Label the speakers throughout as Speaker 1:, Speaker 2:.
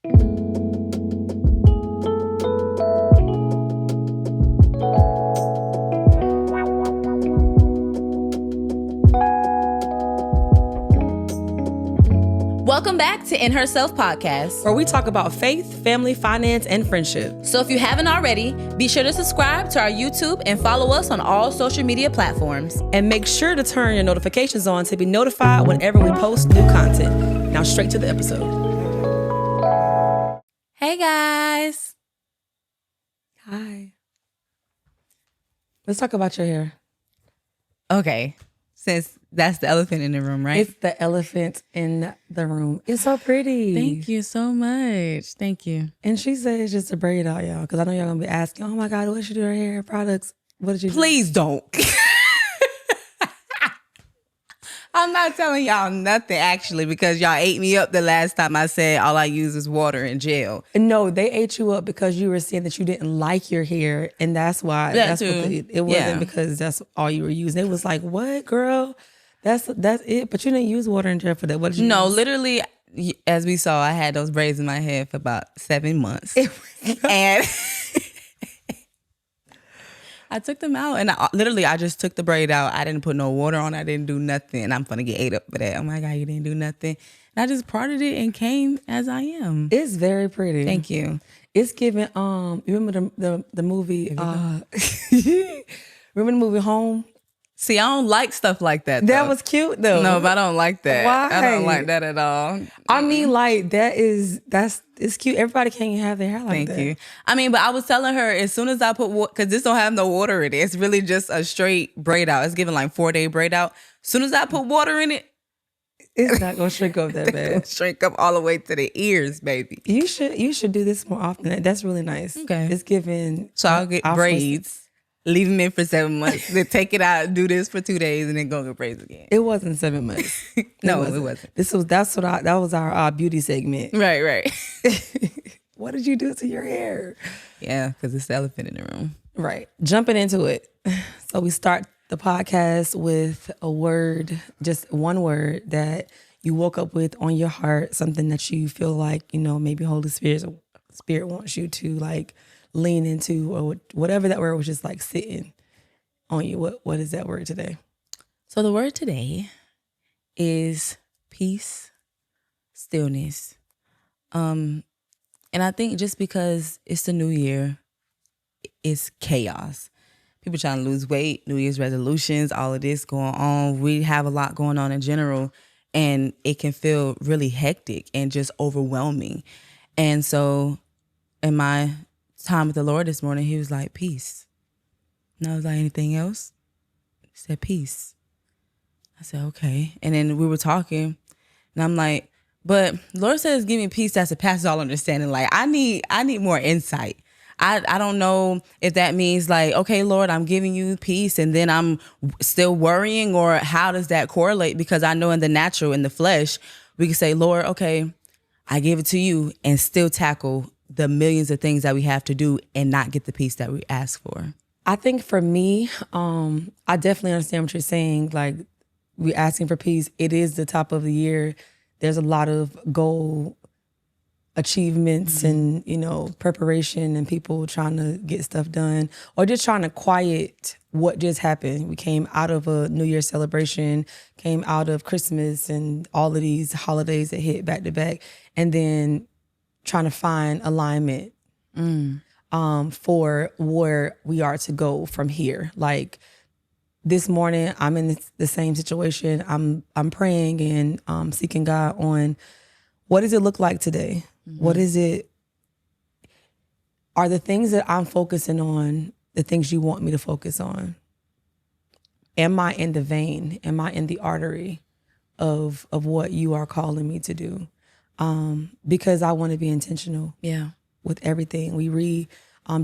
Speaker 1: Welcome back to In Herself Podcast,
Speaker 2: where we talk about faith, family, finance, and friendship.
Speaker 1: So if you haven't already, be sure to subscribe to our YouTube and follow us on all social media platforms.
Speaker 2: And make sure to turn your notifications on to be notified whenever we post new content. Now straight to the episode.
Speaker 1: Hey guys.
Speaker 2: Hi. Let's talk about your hair.
Speaker 1: Okay. Since that's the elephant in the room, right?
Speaker 2: It's the elephant in the room. It's so pretty.
Speaker 1: Thank you so much. Thank you.
Speaker 2: And she said it's just a braid out, y'all. Because I know y'all going to be asking, oh my God, what did you do to her hair? Products. What did you do?
Speaker 1: Please don't. I'm not telling y'all nothing, actually, because y'all ate me up the last time I said all I use is water and gel.
Speaker 2: No, they ate you up because you were saying that you didn't like your hair. And that's why. It wasn't because that's all you were using. It was like, what, girl? That's it. But you didn't use water and gel for that. What did you use?
Speaker 1: Literally, as we saw, I had those braids in my head for about 7 months. And I took them out and I just took the braid out. I didn't put no water on. I didn't do nothing. I'm going to get ate up for that. Oh my God, you didn't do nothing. And I just parted it and came as I am.
Speaker 2: It's very pretty.
Speaker 1: Thank you.
Speaker 2: It's giving, you remember the movie, remember the movie Home?
Speaker 1: See, I don't like stuff like that.
Speaker 2: That was cute though.
Speaker 1: No, but I don't like that.
Speaker 2: Why?
Speaker 1: I don't like that at all.
Speaker 2: I mean, like it's cute. Everybody can't have their hair like that.
Speaker 1: Thank you. I mean, but I was telling her as soon as I put water, because this don't have no water in it. It's really just a straight braid out. It's giving like 4-day braid out. As soon as I put water in it,
Speaker 2: it's not gonna shrink up that bad.
Speaker 1: Shrink up all the way to the ears, baby.
Speaker 2: You should do this more often. That's really nice.
Speaker 1: Okay.
Speaker 2: It's giving.
Speaker 1: So I'll get braids. Leave them in for 7 months. Then take it out, do this for 2 days, and then go get braids again.
Speaker 2: It wasn't 7 months.
Speaker 1: No, it wasn't.
Speaker 2: That was our beauty segment.
Speaker 1: Right.
Speaker 2: What did you do to your hair?
Speaker 1: Yeah, because it's the elephant in the room.
Speaker 2: Right. Jumping into it. So we start the podcast with a word, just one word that you woke up with on your heart, something that you feel like, maybe Holy Spirit wants you to like lean into, or whatever that word was, just like sitting on you. What is that word today?
Speaker 1: So the word today is peace, stillness. And I think just because it's the new year, it's chaos. People trying to lose weight, New Year's resolutions, all of this going on. We have a lot going on in general, and it can feel really hectic and just overwhelming. And so in my time with the Lord this morning, he was like, peace. And I was like, anything else? He said, peace. I said, okay. And then we were talking, and I'm like, but Lord says, give me peace that surpasses all understanding. Like, I need more insight. I don't know if that means like, okay, Lord, I'm giving you peace and then I'm still worrying, or how does that correlate? Because I know in the natural, in the flesh, we can say, Lord, okay, I give it to you, and still tackle the millions of things that we have to do and not get the peace that we ask for.
Speaker 2: I think for me, I definitely understand what you're saying. Like, we're asking for peace. It is the top of the year. There's a lot of goal achievements and, preparation, and people trying to get stuff done, or just trying to quiet what just happened. We came out of a New Year's celebration, came out of Christmas and all of these holidays that hit back to back, and then trying to find alignment for where we are to go from here. Like this morning, I'm in the same situation. I'm praying and seeking God on what does it look like today? Mm-hmm. What is it? Are the things that I'm focusing on the things you want me to focus on? Am I in the vein? Am I in the artery of what you are calling me to do? Because I want to be intentional with everything. We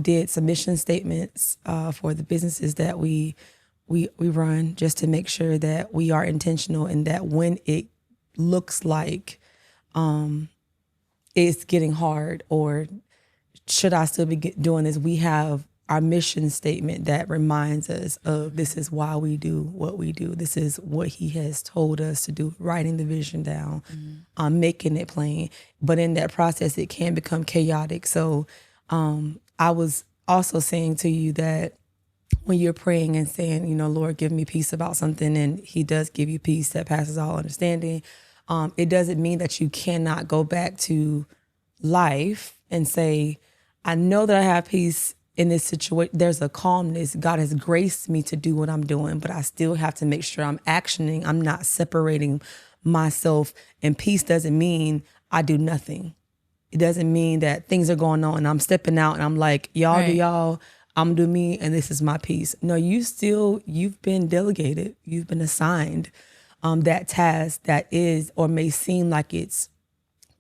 Speaker 2: did some mission statements for the businesses that we run, just to make sure that we are intentional, and that when it looks like it's getting hard, or should I still be doing this, we have our mission statement that reminds us of this is why we do what we do. This is what he has told us to do, writing the vision down, making it plain. But in that process, it can become chaotic. So I was also saying to you that when you're praying and saying, Lord, give me peace about something, and he does give you peace that passes all understanding, it doesn't mean that you cannot go back to life and say, I know that I have peace in this situation. There's a calmness. God has graced me to do what I'm doing, but I still have to make sure I'm actioning. I'm not separating myself. And peace doesn't mean I do nothing. It doesn't mean that things are going on and I'm stepping out and I'm like, y'all do y'all, I'm do me, and this is my peace. No, you've been delegated. You've been assigned that task that is or may seem like it's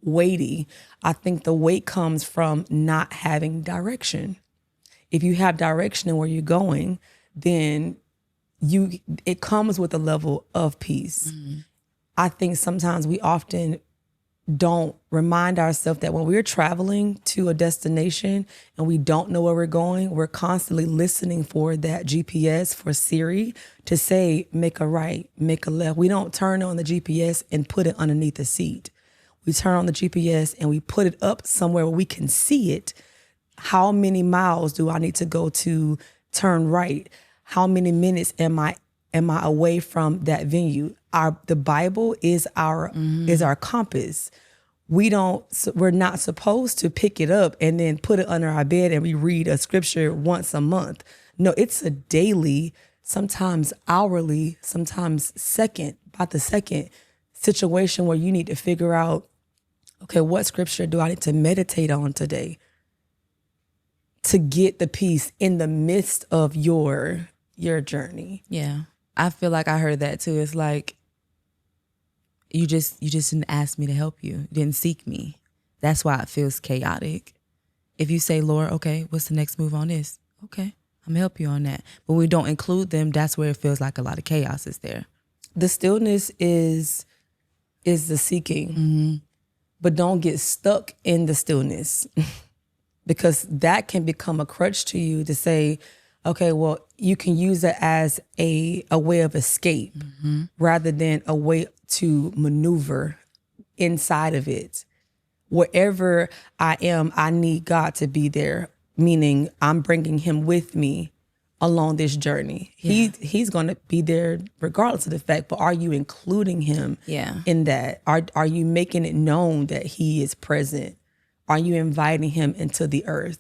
Speaker 2: weighty. I think the weight comes from not having direction. If you have direction in where you're going, then it comes with a level of peace. I think sometimes we often don't remind ourselves that when we're traveling to a destination and we don't know where we're going, we're constantly listening for that GPS, for Siri, to say, make a right, make a left. We don't turn on the GPS and put it underneath the seat. We turn on the GPS and we put it up somewhere where we can see it. How many miles do I need to go to turn right? How many minutes am I away from that venue? The Bible is our compass. We're not supposed to pick it up and then put it under our bed and we read a scripture once a month. No, it's a daily, sometimes hourly, sometimes by the second situation where you need to figure out, okay, what scripture do I need to meditate on today to get the peace in the midst of your journey?
Speaker 1: Yeah. I feel like I heard that too. It's like, you just didn't ask me to help you. You didn't seek me. That's why it feels chaotic. If you say, Lord, okay, what's the next move on this? Okay, I'm gonna help you on that. But we don't include them, that's where it feels like a lot of chaos is there.
Speaker 2: The stillness is the seeking, but don't get stuck in the stillness because that can become a crutch to you to say, okay, well, you can use it as a way of escape rather than a way to maneuver inside of it. Wherever I am, I need God to be there, meaning I'm bringing him with me along this journey. Yeah. He's going to be there regardless of the fact, but are you including him in that? Are you making it known that he is present? Are you inviting him into the earth?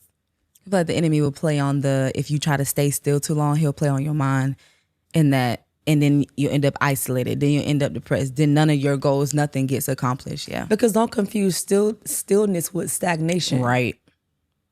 Speaker 1: I feel like the enemy will play on if you try to stay still too long, he'll play on your mind in that, and then you end up isolated, then you end up depressed, then none of your goals, nothing gets accomplished. Yeah.
Speaker 2: Because don't confuse stillness with stagnation.
Speaker 1: Right.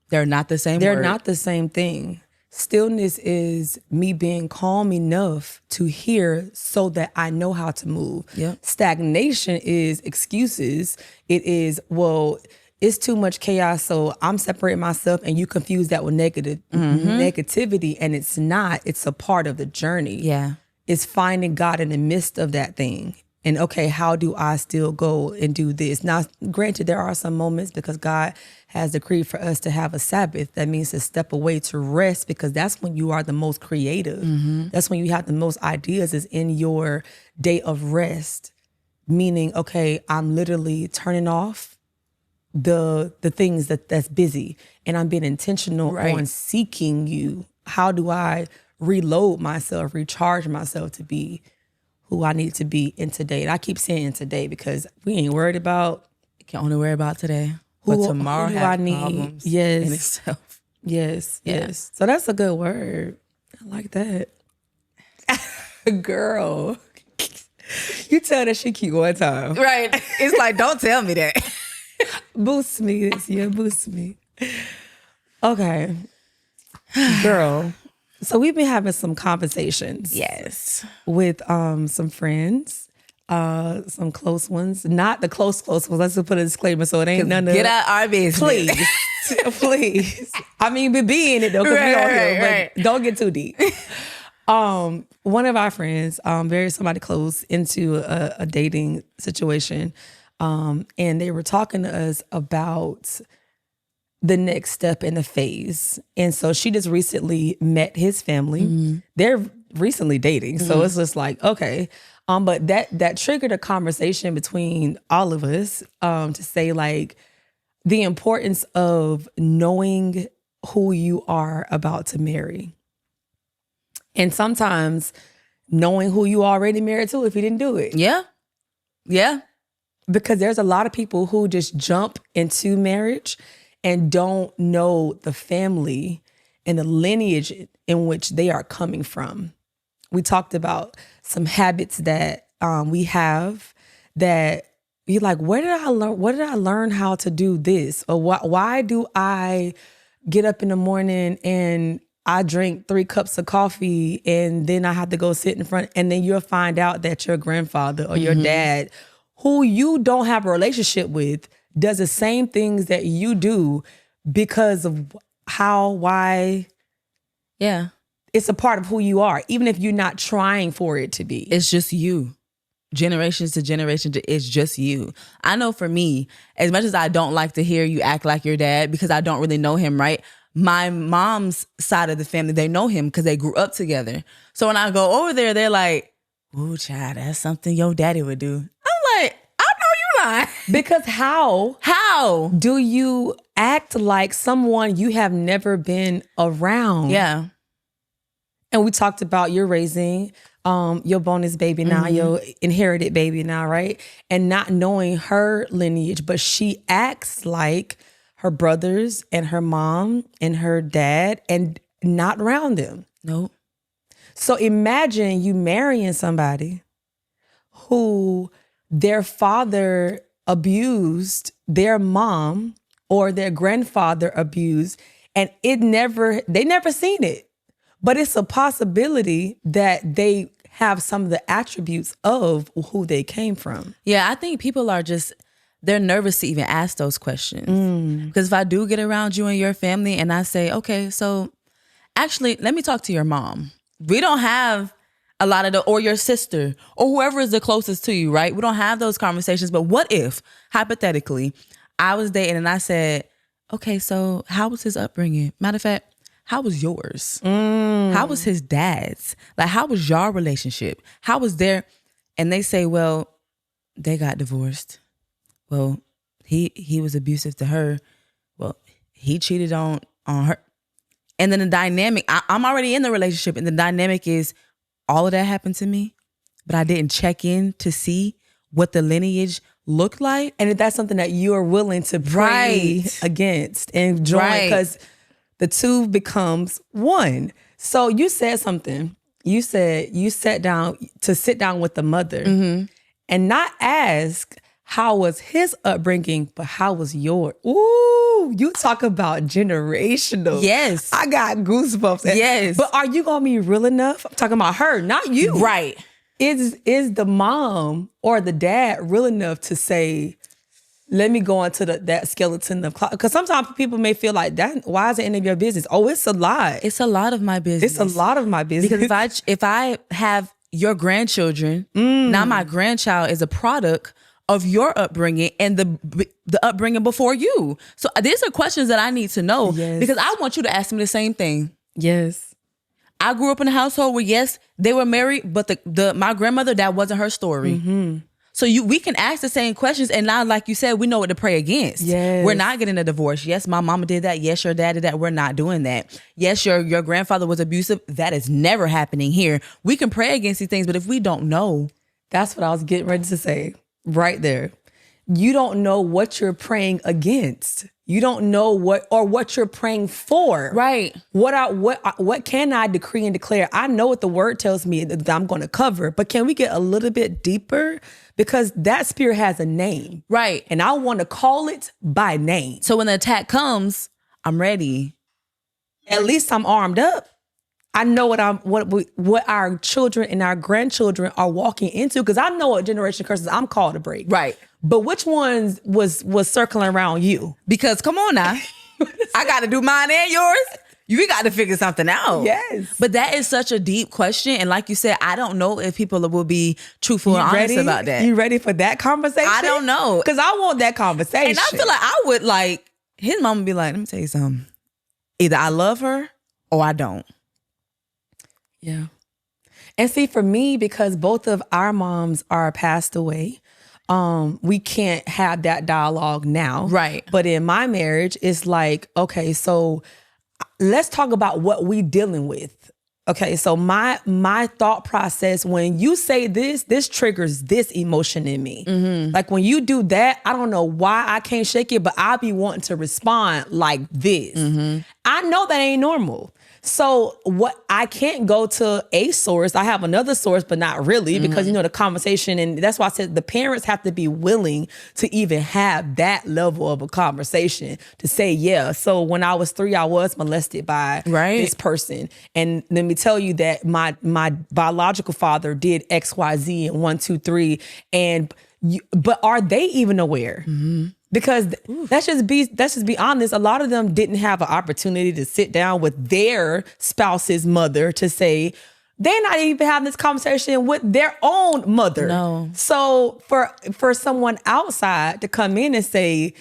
Speaker 1: They're not the same
Speaker 2: They're
Speaker 1: word.
Speaker 2: not the same thing. Stillness is me being calm enough to hear so that I know how to move.
Speaker 1: Yep.
Speaker 2: Stagnation is excuses. It is, well, it's too much chaos, so I'm separating myself, and you confuse that with negativity, and it's not. It's a part of the journey.
Speaker 1: Yeah.
Speaker 2: It's finding God in the midst of that thing. And okay, how do I still go and do this? Now, granted, there are some moments because God has decreed for us to have a Sabbath. That means to step away to rest, because that's when you are the most creative. That's when you have the most ideas, is in your day of rest. Meaning, okay, I'm literally turning off the things that's busy, and I'm being intentional on seeking you. How do I reload myself, recharge myself to be who I need to be in today? And I keep saying today because we ain't worried about.
Speaker 1: You can only worry about today. But tomorrow
Speaker 2: who do
Speaker 1: has
Speaker 2: I need?
Speaker 1: problems
Speaker 2: Yes.
Speaker 1: in itself.
Speaker 2: Yes. So that's a good word. I like that. Girl. You tell that she cute one time.
Speaker 1: Right. It's like, don't tell me that.
Speaker 2: Boost me this year. Boost me. Okay. Girl. So we've been having some conversations.
Speaker 1: Yes.
Speaker 2: With some friends, some close ones. Not the close ones. Let's just put a disclaimer so it ain't none of.
Speaker 1: Get out our business.
Speaker 2: Please. Please. I mean, be in it though, because we all here, but don't get too deep. One of our friends, very somebody close, into a dating situation. And they were talking to us about the next step in the phase. And so she just recently met his family. They're recently dating. So it's just like, okay. But that triggered a conversation between all of us to say like the importance of knowing who you are about to marry. And sometimes knowing who you already married to if you didn't do it.
Speaker 1: Yeah. Yeah.
Speaker 2: Because there's a lot of people who just jump into marriage and don't know the family and the lineage in which they are coming from. We talked about some habits that we have that you're like, where did I learn? What did I learn how to do this? Or why do I get up in the morning and I drink 3 cups of coffee and then I have to go sit in front, and then you'll find out that your grandfather or your dad, who you don't have a relationship with, does the same things that you do because of how, why.
Speaker 1: Yeah.
Speaker 2: It's a part of who you are, even if you're not trying for it to be.
Speaker 1: It's just you. Generations to generation, it's just you. I know for me, as much as I don't like to hear you act like your dad because I don't really know him, right? My mom's side of the family, they know him because they grew up together. So when I go over there, they're like, ooh, child, that's something your daddy would do. I'm like, I know you lying.
Speaker 2: Because how do you act like someone you have never been around?
Speaker 1: Yeah.
Speaker 2: And we talked about you're raising your bonus baby now, your inherited baby now, right? And not knowing her lineage, but she acts like her brothers and her mom and her dad and not around them.
Speaker 1: Nope.
Speaker 2: So imagine you marrying somebody who their father abused their mom or their grandfather abused, and they never seen it. But it's a possibility that they have some of the attributes of who they came from.
Speaker 1: Yeah, I think people are they're nervous to even ask those questions. Because if I do get around you and your family and I say, okay, so actually, let me talk to your mom. We don't have a lot of or your sister, or whoever is the closest to you, right? We don't have those conversations. But what if, hypothetically, I was dating and I said, okay, so how was his upbringing? Matter of fact, how was yours? How was his dad's? Like, how was your relationship? How was their? And they say, well, they got divorced. Well, he was abusive to her. Well, he cheated on her. And then the dynamic, I'm already in the relationship, and the dynamic is all of that happened to me, but I didn't check in to see what the lineage looked like.
Speaker 2: And if that's something that you are willing to pray against and join, because the two becomes one. So you said something. You said you sit down with the mother and not ask how was his upbringing, but how was yours? Ooh, you talk about generational.
Speaker 1: Yes.
Speaker 2: I got goosebumps.
Speaker 1: Yes.
Speaker 2: But are you going to be real enough? I'm talking about her, not you.
Speaker 1: Right.
Speaker 2: Is the mom or the dad real enough to say, let me go into that skeleton of closet? Because sometimes people may feel like, that. Why is it any of your business? Oh, it's a lot.
Speaker 1: It's a lot of my business.
Speaker 2: It's a lot of my business.
Speaker 1: Because if I have your grandchildren, now my grandchild is a product of your upbringing and the upbringing before you. So these are questions that I need to know because I want you to ask me the same thing.
Speaker 2: Yes.
Speaker 1: I grew up in a household where, yes, they were married, but my grandmother, that wasn't her story. So we can ask the same questions, and now, like you said, we know what to pray against.
Speaker 2: Yes.
Speaker 1: We're not getting a divorce. Yes, my mama did that. Yes, your dad did that. We're not doing that. Yes, your grandfather was abusive. That is never happening here. We can pray against these things, but if we don't know.
Speaker 2: That's what I was getting ready to say right there. You don't know what you're praying against. You don't know what you're praying for.
Speaker 1: Right.
Speaker 2: What can I decree and declare? I know what the word tells me that I'm going to cover, but can we get a little bit deeper? Because that spirit has a name.
Speaker 1: Right.
Speaker 2: And I want to call it by name.
Speaker 1: So when the attack comes, I'm ready.
Speaker 2: At least I'm armed up. I know what our children and our grandchildren are walking into, because I know what generation curses I'm called to break.
Speaker 1: Right.
Speaker 2: But which ones was circling around you?
Speaker 1: Because come on now, I got to do mine and yours. You got to figure something out.
Speaker 2: Yes.
Speaker 1: But that is such a deep question. And like you said, I don't know if people will be truthful and honest about that.
Speaker 2: You ready for that conversation?
Speaker 1: I don't know.
Speaker 2: Because I want that conversation.
Speaker 1: And I feel like I would his mama be like, let me tell you something. Either I love her or I don't.
Speaker 2: Yeah. And see, for me, because both of our moms are passed away, we can't have that dialogue now.
Speaker 1: Right.
Speaker 2: But in my marriage, it's like, okay, so let's talk about what we dealing with. Okay, so my thought process, when you say this triggers this emotion in me. Like when you do that, I don't know why I can't shake it, but I'll be wanting to respond like this. I know that ain't normal. So what, I can't go to a source. I have another source, but not really, because, the conversation, and that's why I said the parents have to be willing to even have that level of a conversation to say, yeah, so when I was 3, I was molested by this person. And let me tell you that my biological father did X, Y, Z and 1, 2, 3. But are they even aware? Because let's just be honest. A lot of them didn't have an opportunity to sit down with their spouse's mother to say they're not even having this conversation with their own mother.
Speaker 1: No.
Speaker 2: So for someone outside to come in and say,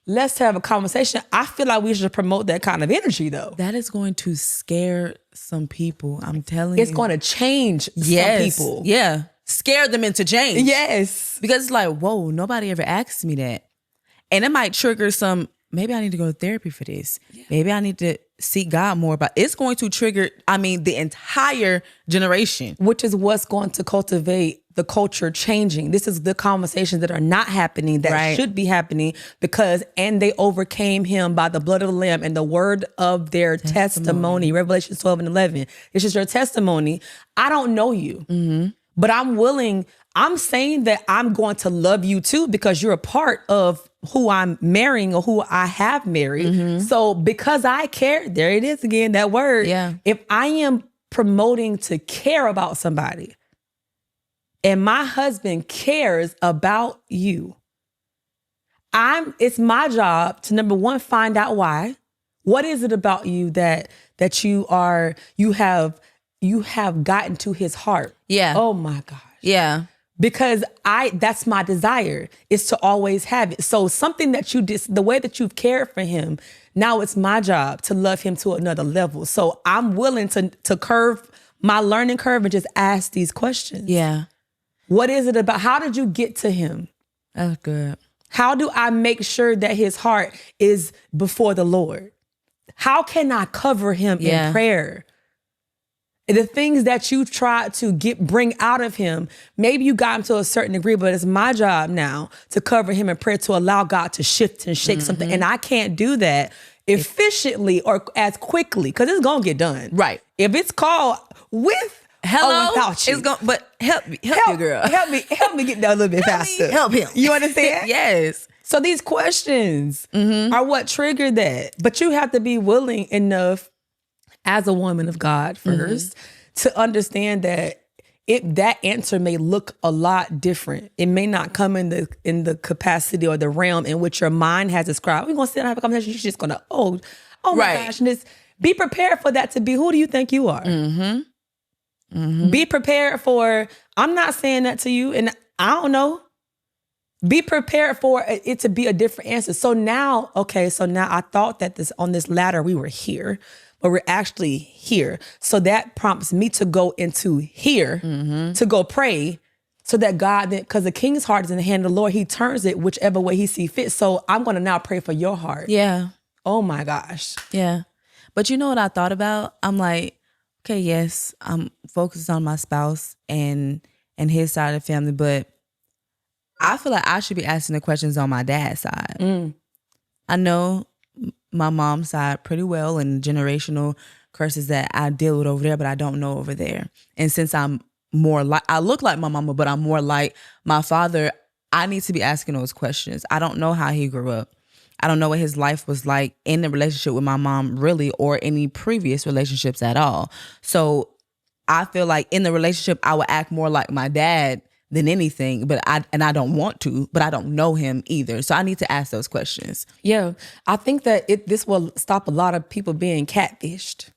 Speaker 2: let's have a conversation, I feel like we should promote that kind of energy, though.
Speaker 1: That is going to scare some people. I'm telling you.
Speaker 2: It's going to change some people.
Speaker 1: Yeah. Scare them into change.
Speaker 2: Yes.
Speaker 1: Because it's like, whoa, nobody ever asked me that. And it might trigger some, maybe I need to go to therapy for this. Yeah. Maybe I need to seek God more. But it's going to trigger, the entire generation.
Speaker 2: Which is what's going to cultivate the culture changing. This is the conversations that are not happening that should be happening, and they overcame him by the blood of the Lamb and the word of their testimony. Revelation 12 and 11. It's just your testimony. I don't know you, but I'm saying that I'm going to love you too, because you're a part of who I'm marrying or who I have married. So because I care, there it is again, that word.
Speaker 1: Yeah.
Speaker 2: If I am promoting to care about somebody and my husband cares about you, it's my job to, number one, find out why. What is it about you that you have gotten to his heart?
Speaker 1: Yeah.
Speaker 2: Oh my gosh.
Speaker 1: Yeah.
Speaker 2: Because that's my desire, is to always have it. So something that you did, the way that you've cared for him, now it's my job to love him to another level. So I'm willing to curve my learning curve and just ask these questions.
Speaker 1: Yeah.
Speaker 2: What is it about? How did you get to him?
Speaker 1: That's good.
Speaker 2: How do I make sure that his heart is before the Lord? How can I cover him in prayer? The things that you tried to bring out of him, maybe you got him to a certain degree, but it's my job now to cover him in prayer, to allow God to shift and shake something. And I can't do that efficiently or as quickly, because it's going to get done.
Speaker 1: Right.
Speaker 2: If it's called with or without you.
Speaker 1: But help you, girl.
Speaker 2: Help me get down a little bit faster.
Speaker 1: Help him.
Speaker 2: You understand?
Speaker 1: Yes.
Speaker 2: So these questions are what triggered that. But you have to be willing enough, as a woman of God first, to understand that that answer may look a lot different. It may not come in the capacity or the realm in which your mind has described. We're gonna sit and have a conversation. You're just gonna, oh my gosh, and be prepared for that to be, who do you think you are? Be prepared for, I'm not saying that to you, and I don't know. Be prepared for it to be a different answer. So now I thought that on this ladder we were here, but we're actually here. So that prompts me to go into here, to go pray, so that God, because the king's heart is in the hand of the Lord, he turns it whichever way he sees fit. So I'm going to now pray for your heart.
Speaker 1: Yeah.
Speaker 2: Oh my gosh.
Speaker 1: Yeah. But you know what I thought about? I'm like, okay, yes, I'm focused on my spouse and his side of the family, but I feel like I should be asking the questions on my dad's side. I know my mom's side pretty well, and generational curses that I deal with over there, but I don't know over there. And since I'm I look like my mama, but I'm more like my father, I need to be asking those questions. I don't know how he grew up. I don't know what his life was like in the relationship with my mom, really, or any previous relationships at all. So I feel like in the relationship, I would act more like my dad than anything, but I don't want to, but I don't know him either. So I need to ask those questions.
Speaker 2: Yeah. I think that this will stop a lot of people being catfished.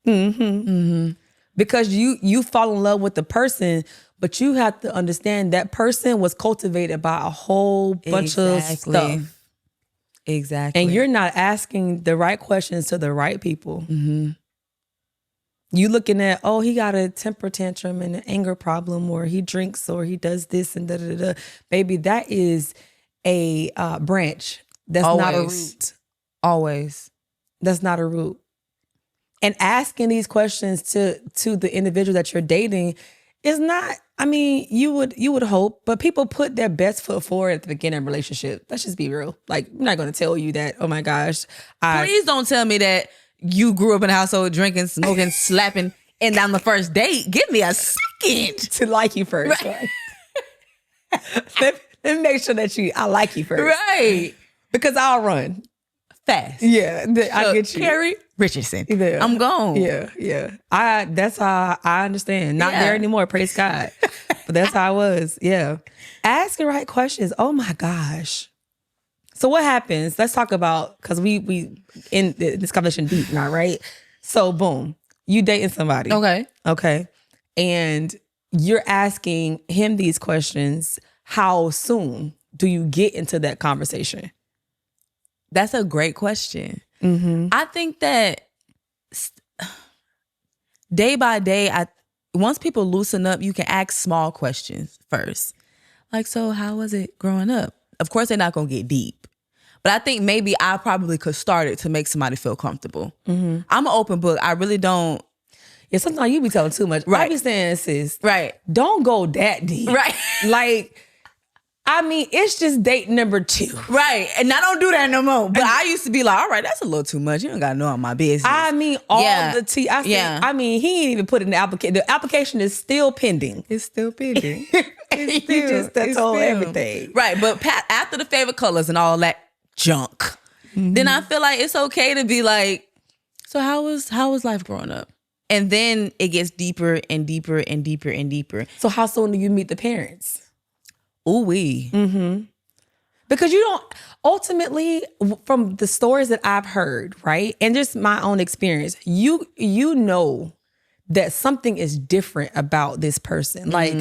Speaker 2: Yeah. Because you fall in love with the person, but you have to understand that person was cultivated by a whole bunch of stuff.
Speaker 1: Exactly.
Speaker 2: And you're not asking the right questions to the right people.
Speaker 1: Mm-hmm.
Speaker 2: You looking at, oh, he got a temper tantrum and an anger problem, or he drinks, or he does this and da da da. Baby, that is a branch. That's not a root.
Speaker 1: Always.
Speaker 2: That's not a root. And asking these questions to the individual that you're dating is not, I mean, you would hope, but people put their best foot forward at the beginning of a relationship. Let's just be real. Like, I'm not going to tell you that, oh my gosh.
Speaker 1: Please don't tell me that you grew up in a household drinking, smoking, slapping, and on the first date. Give me a second.
Speaker 2: To like you first. Right? let me make sure that I like you first.
Speaker 1: Right.
Speaker 2: Because I'll run.
Speaker 1: Fast.
Speaker 2: Yeah, I get you.
Speaker 1: Carrie Richardson.
Speaker 2: Yeah.
Speaker 1: I'm gone.
Speaker 2: Yeah. That's how I understand. Not there anymore, praise God. But that's how I was. Yeah. Ask the right questions. Oh my gosh. So what happens? Let's talk about, because we in this conversation deep now, right? So boom, you dating somebody. Okay. And you're asking him these questions. How soon do you get into that conversation?
Speaker 1: That's a great question.
Speaker 2: Mm-hmm.
Speaker 1: I think that day by day, once people loosen up, you can ask small questions first. Like, so how was it growing up? Of course, they're not going to get deep. But I think maybe I probably could start it to make somebody feel comfortable. Mm-hmm. I'm an open book. I really don't.
Speaker 2: Yeah, sometimes you be telling too much.
Speaker 1: Right.
Speaker 2: I be saying, sis,
Speaker 1: right,
Speaker 2: don't go that deep.
Speaker 1: Right.
Speaker 2: Like, I mean, it's just date number 2.
Speaker 1: Right. And I don't do that no more. But I used to be like, all right, that's a little too much. You don't got to know all my business.
Speaker 2: I mean, the tea. I mean, he ain't even put in the application. The application is still pending.
Speaker 1: It's still pending.
Speaker 2: You just told everything.
Speaker 1: Right. But after the favorite colors and all that junk, then I feel like it's okay to be like, so how was life growing up? And then it gets deeper and deeper and deeper and deeper.
Speaker 2: So how soon do you meet the parents?
Speaker 1: Ooh-wee.
Speaker 2: Mm-hmm. Because you don't, ultimately, from the stories that I've heard, right, and just my own experience, you know that something is different about this person. Like,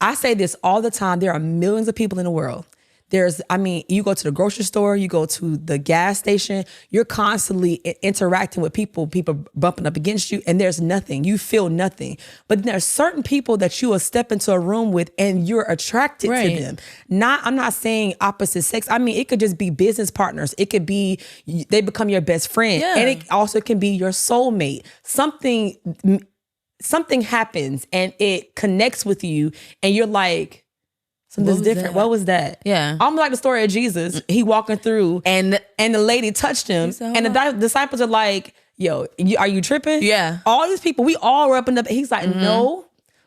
Speaker 2: I say this all the time, there are millions of people in the world. You go to the grocery store, you go to the gas station, you're constantly interacting with people bumping up against you, and there's nothing. You feel nothing. But there's certain people that you will step into a room with and you're attracted to them. I'm not saying opposite sex. I mean, it could just be business partners. It could be they become your best friend. Yeah. And it also can be your soulmate. Something happens and it connects with you and you're like, something's different. What was that?
Speaker 1: Yeah.
Speaker 2: I'm like the story of Jesus. He walking through and the lady touched him. Said, and the disciples are like, yo, are you tripping?
Speaker 1: Yeah.
Speaker 2: All these people, we all were up in the, he's like, no,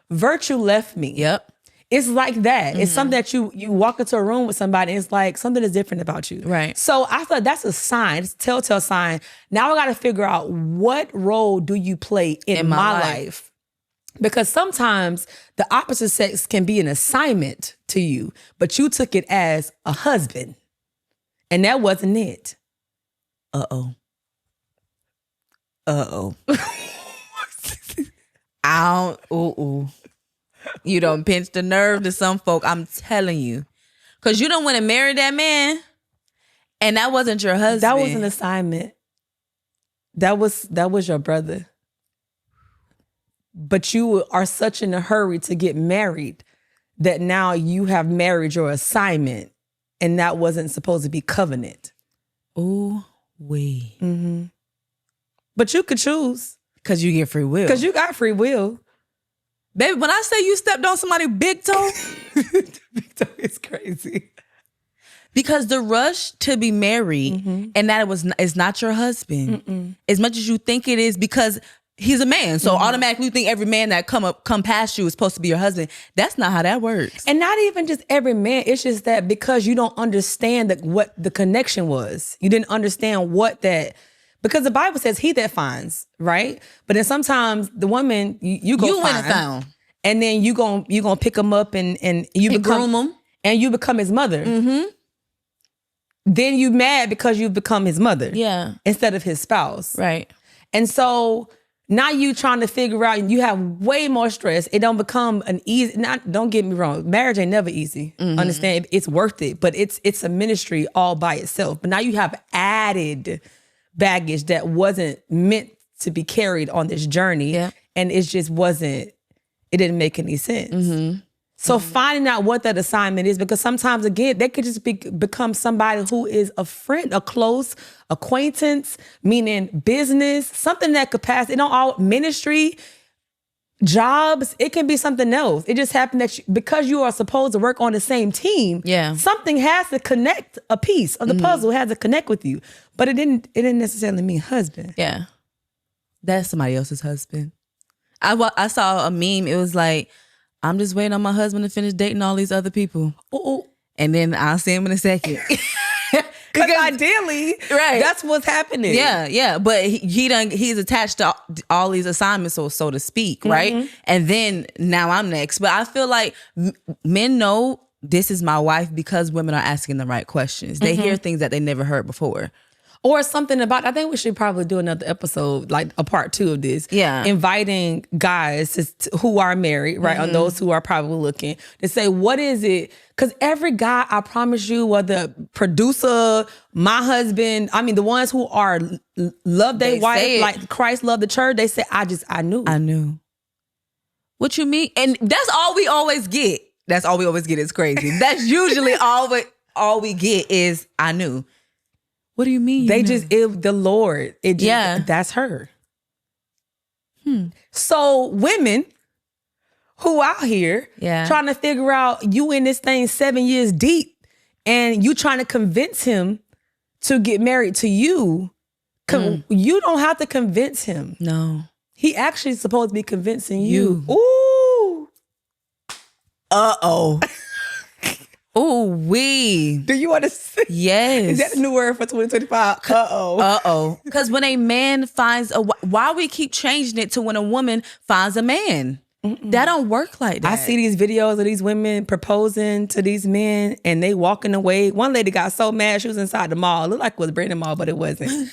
Speaker 2: virtue left me.
Speaker 1: Yep.
Speaker 2: It's like that. It's something that you walk into a room with somebody and it's like something is different about you.
Speaker 1: Right.
Speaker 2: So I thought that's a sign. It's a telltale sign. Now I got to figure out what role do you play in my life? Because sometimes the opposite sex can be an assignment to you, but you took it as a husband. And that wasn't it.
Speaker 1: Uh-oh. You done pinched the nerve to some folk, I'm telling you. Because you don't want to marry that man, and that wasn't your husband.
Speaker 2: That was an assignment. That was your brother. But you are such in a hurry to get married that now you have married your assignment and that wasn't supposed to be covenant.
Speaker 1: Ooh-wee.
Speaker 2: Mm-hmm. But you could choose.
Speaker 1: Because you get free will.
Speaker 2: Because you got free will.
Speaker 1: Baby, when I say you stepped on somebody's big toe.
Speaker 2: Big toe is crazy.
Speaker 1: Because the rush to be married and that is not your husband. As much as you think it is, because he's a man. So automatically you think every man that come past you is supposed to be your husband. That's not how that works.
Speaker 2: And not even just every man. It's just that because you don't understand what the connection was. You didn't understand because the Bible says he that finds, right? But then sometimes the woman, you go find.
Speaker 1: Went and found.
Speaker 2: And then you gonna pick him up and you become
Speaker 1: groom him.
Speaker 2: And you become his mother. Mm-hmm. Then you mad because you become his mother.
Speaker 1: Yeah.
Speaker 2: Instead of his spouse.
Speaker 1: Right.
Speaker 2: And so Now you trying to figure out, and you have way more stress. It don't become an easy. Don't get me wrong. Marriage ain't never easy. Understand? It's worth it, but it's a ministry all by itself. But now you have added baggage that wasn't meant to be carried on this journey, and it just wasn't. It didn't make any sense. So finding out what that assignment is, because sometimes, again, they could just become somebody who is a friend, a close acquaintance, meaning business, something that could pass. It don't all ministry, jobs. It can be something else. It just happened that because you are supposed to work on the same team, something has to connect. A piece of the puzzle has to connect with you, but it didn't necessarily mean husband.
Speaker 1: Yeah, that's somebody else's husband. I saw a meme. It was like, I'm just waiting on my husband to finish dating all these other people.
Speaker 2: Ooh.
Speaker 1: And then I'll see him in a second.
Speaker 2: Because ideally, that's what's happening.
Speaker 1: Yeah. But he's attached to all these assignments, so to speak, right? And then now I'm next. But I feel like men know this is my wife because women are asking the right questions. They hear things that they never heard before.
Speaker 2: Or something about, I think we should probably do another episode, like a part 2 of this. Yeah. Inviting guys who are married, right? And those who are probably looking to say, what is it? Because every guy, I promise you, whether producer, my husband, I mean, the ones who are love their wife, like Christ loved the church, they say, I knew.
Speaker 1: I knew. What you mean? And that's all we always get. That's all we always get. It's crazy. That's usually all we get is, I knew. What do you mean?
Speaker 2: They just, the Lord. That's her. So women who out here trying to figure out, you in this thing 7 years deep and you trying to convince him to get married to you. You don't have to convince him.
Speaker 1: No.
Speaker 2: He actually is supposed to be convincing you. Ooh.
Speaker 1: Uh-oh. Oh, we.
Speaker 2: Do you want to say?
Speaker 1: Yes.
Speaker 2: Is that a new word for 2025? Uh-oh.
Speaker 1: Uh-oh. Because when a man finds why we keep changing it to when a woman finds a man? That don't work like that.
Speaker 2: I see these videos of these women proposing to these men and they walking away. One lady got so mad she was inside the mall. It looked like it was Brandon Mall, but it wasn't.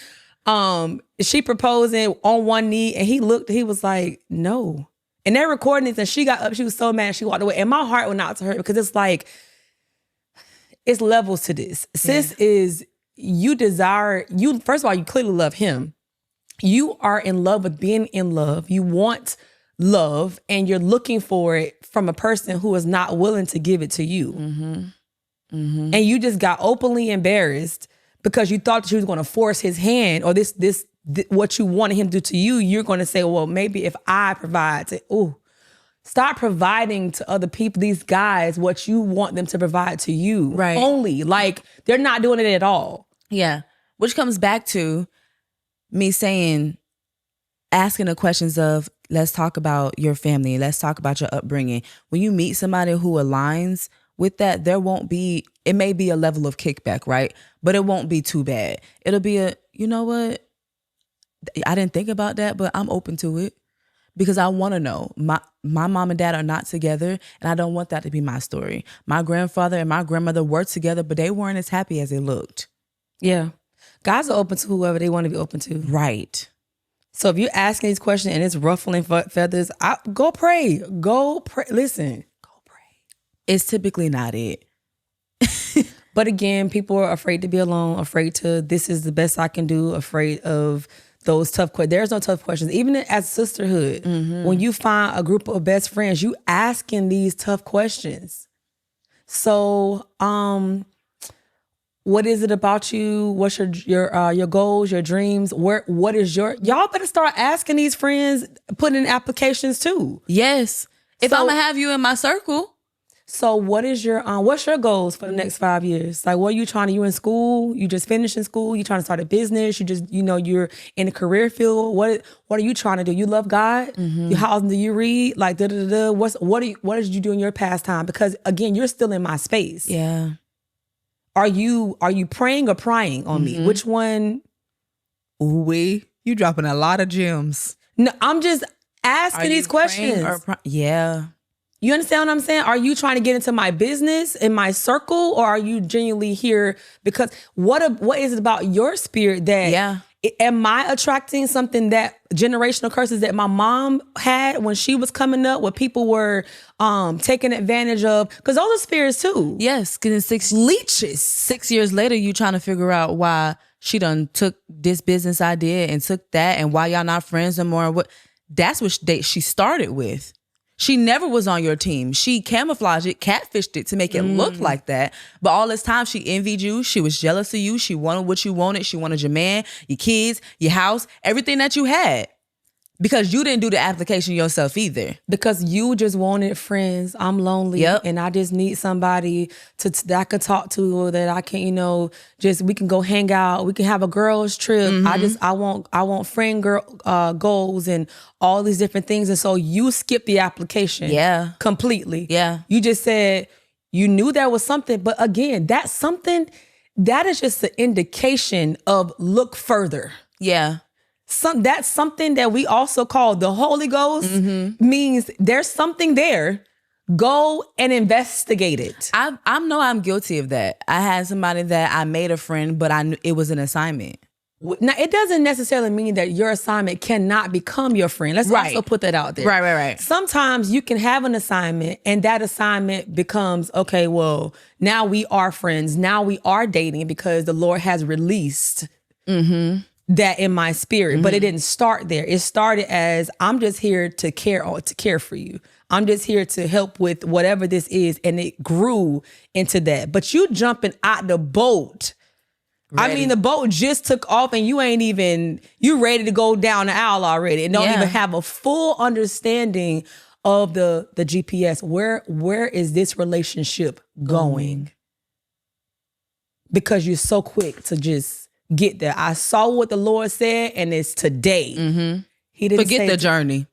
Speaker 2: She proposing on one knee and he was like, no. And they're recording this and she got up. She was so mad she walked away. And my heart went out to her because it's like, it's levels to this. Sis is, first of all, you clearly love him. You are in love with being in love. You want love and you're looking for it from a person who is not willing to give it to you. And you just got openly embarrassed because you thought that you was going to force his hand or this what you wanted him to do to you. You're going to say, well, maybe if I provide to, stop providing to other people, these guys, what you want them to provide to you. Right. Only. Like, they're not doing it at all.
Speaker 1: Yeah. Which comes back to me saying, asking the questions of, let's talk about your family. Let's talk about your upbringing. When you meet somebody who aligns with that, it may be a level of kickback, right? But it won't be too bad. It'll be you know what? I didn't think about that, but I'm open to it. Because I want to know. My mom and dad are not together, and I don't want that to be my story. My grandfather and my grandmother were together, but they weren't as happy as they looked.
Speaker 2: Yeah. Guys are open to whoever they want to be open to.
Speaker 1: Right.
Speaker 2: So if you're asking these questions and it's ruffling feathers, go pray. Go pray. Listen, go pray.
Speaker 1: It's typically not it.
Speaker 2: But again, people are afraid to be alone, afraid to, this is the best I can do, afraid of those tough questions. There's no tough questions. Even as sisterhood, when you find a group of best friends, you asking these tough questions. So, what is it about you? What's your goals, your dreams? What is y'all better start asking these friends, putting in applications too.
Speaker 1: Yes. If I'm gonna have you in my circle.
Speaker 2: So what's your goals for the next 5 years? Like, what are you trying to, you in school? You just finishing school? You trying to start a business? You just, you're in a career field? What are you trying to do? You love God? How often do you read? Like, what did you do in your pastime? Because again, you're still in my space.
Speaker 1: Yeah.
Speaker 2: Are you praying or prying on me? Which one?
Speaker 1: You dropping a lot of gems.
Speaker 2: No, I'm just asking these questions.
Speaker 1: Yeah.
Speaker 2: You understand what I'm saying? Are you trying to get into my business, in my circle, or are you genuinely here because what is it about your spirit that am I attracting something that generational curses that my mom had when she was coming up, where people were taking advantage of? Because those are spirits too.
Speaker 1: Yes, because
Speaker 2: Leeches.
Speaker 1: 6 years later, you trying to figure out why she done took this business idea and took that, and why y'all not friends no more. What? That's what she started with. She never was on your team. She camouflaged it, catfished it to make it look like that. But all this time, she envied you. She was jealous of you. She wanted what you wanted. She wanted your man, your kids, your house, everything that you had. Because you didn't do the application yourself either.
Speaker 2: Because you just wanted friends. I'm lonely, and I just need somebody that I could talk to, or that I can, just we can go hang out. We can have a girls trip. I want friend girl goals and all these different things. And so you skipped the application, completely.
Speaker 1: Yeah,
Speaker 2: you just said you knew there was something, but again, that something that is just an indication of look further.
Speaker 1: Yeah.
Speaker 2: That's something that we also call the Holy Ghost, means there's something there. Go and investigate it.
Speaker 1: I know I'm guilty of that. I had somebody that I made a friend, but I knew it was an assignment.
Speaker 2: Now, it doesn't necessarily mean that your assignment cannot become your friend. Let's also put that out there.
Speaker 1: Right.
Speaker 2: Sometimes you can have an assignment and that assignment becomes, okay, well, now we are friends. Now we are dating because the Lord has released that in my spirit. But it didn't start there. It started as, I'm just here to care for you. I'm just here to help with whatever this is. And it grew into that. But you jumping out the boat. Ready. I mean, the boat just took off and you ready to go down the aisle already and don't even have a full understanding of the GPS. Where is this relationship going? Because you're so quick to just get there. I saw what the Lord said, and it's today. He didn't
Speaker 1: forget the journey.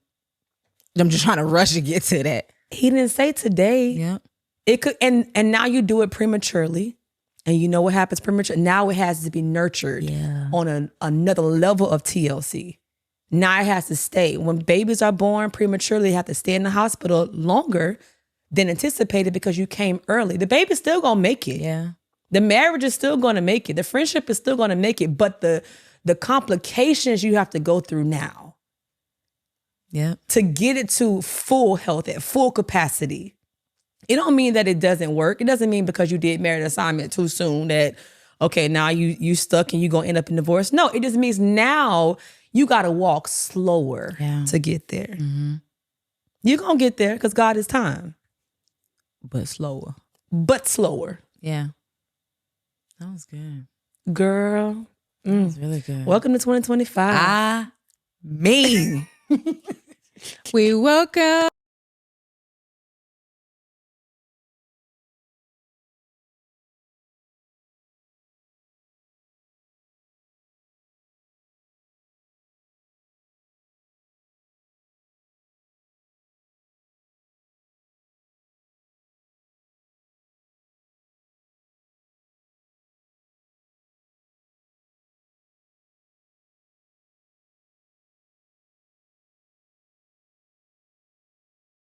Speaker 1: I'm just trying to rush to get to that.
Speaker 2: He didn't say today.
Speaker 1: Yeah,
Speaker 2: it could, and now you do it prematurely, and you know what happens premature. Now it has to be nurtured on another level of TLC. Now it has to stay. When babies are born prematurely, they have to stay in the hospital longer than anticipated because you came early. The baby's still gonna make it.
Speaker 1: Yeah.
Speaker 2: The marriage is still going to make it. The friendship is still going to make it. But the complications you have to go through now to get it to full health, at full capacity. It don't mean that it doesn't work. It doesn't mean because you did marriage assignment too soon that, okay, now you stuck and you're going to end up in divorce. No, it just means now you got to walk slower to get there. You're going to get there because God is time.
Speaker 1: But slower.
Speaker 2: Yeah.
Speaker 1: That was good.
Speaker 2: Girl.
Speaker 1: That was really good.
Speaker 2: Welcome to 2025.
Speaker 1: We welcome